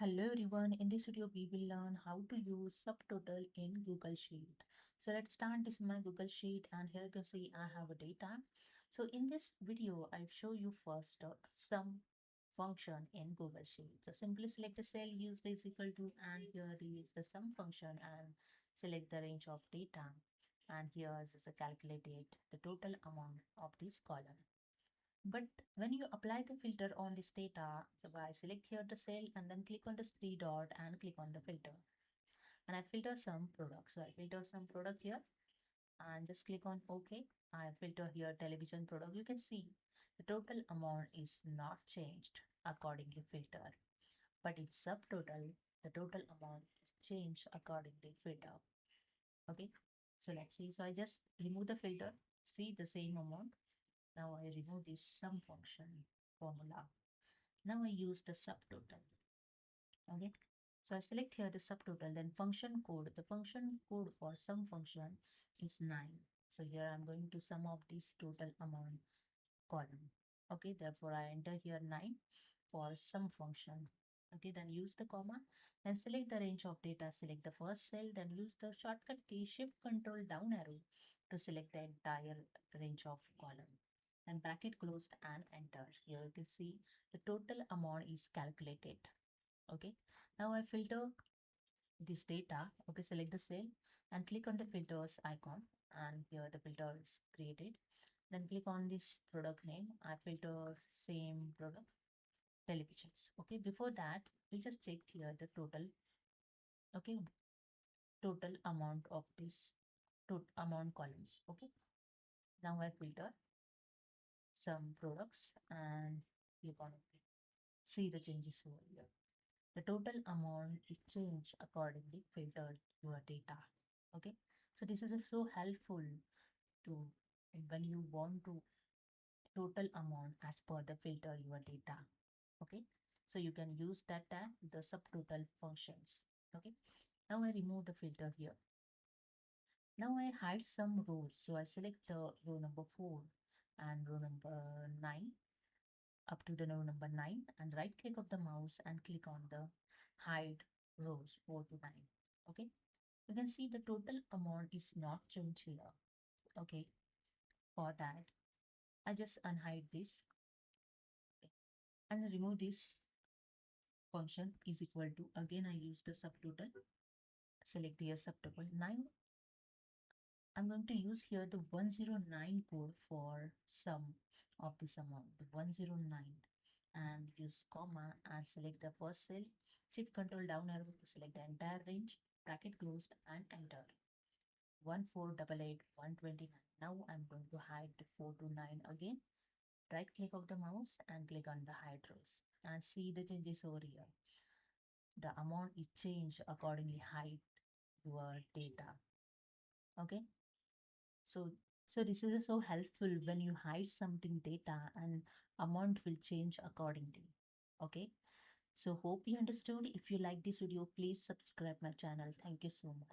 Hello everyone, in this video we will learn how to use subtotal in Google Sheet. So let's start. This is my Google Sheet and here you can see I have a data. So in this video I'll show you first sum function in Google Sheet. So simply select the cell, use the is equal to, and here use the sum function and select the range of data, and here is a calculated the total amount of this column. But when you apply the filter on this data, so I select here the cell and then click on this three dot and click on the filter. And I filter some product. So I filter some product here and just click on OK. I filter here television product. You can see the total amount is not changed according to filter, but its subtotal, the total amount is changed according to filter. Okay. So let's see. So I just remove the filter, see the same amount. Now I remove this sum function formula. Now I use the subtotal. Okay. So I select here the subtotal, then function code. The function code for sum function is 9. So here I'm going to sum of this total amount column. Okay, therefore I enter here 9 for sum function. Okay, then use the comma and select the range of data. Select the first cell, then use the shortcut key shift control down arrow to select the entire range of column. And bracket closed and enter. Here you can see the total amount is calculated. Okay, now I filter this data. Okay, select the cell and click on the filters icon, and here the filter is created. Then click on this product name. I filter same product televisions. Okay, before that we just check here the total. Okay, total amount of this total amount columns. Okay, now I filter some products and click on OK. See the changes over here. The total amount is changed accordingly filtered your data. Okay, so this is so helpful to when you want to total amount as per the filter your data. Okay, so you can use that the subtotal functions. Okay, now I remove the filter here. Now I hide some rows, so I select row number 4 and row number 9 up to the row number 9, and right click of the mouse and click on the hide rows 4 to 9. Okay, you can see the total amount is not changed here. Okay, for that I just unhide this and remove this function is equal to, again I use the subtotal, select here subtotal. Now I'm going to use here the 109 code for sum of this amount, the 109, and use comma and select the first cell, shift control down arrow to select the entire range, bracket closed and enter. 1488 129. Now I'm going to hide the 4 to 9 again. Right click of the mouse and click on the hide rows and see the changes over here. The amount is changed accordingly. Hide your data. Okay, so this is so helpful when you hide something data and amount will change accordingly. Okay, so hope you understood. If you like this video, please subscribe my channel. Thank you so much.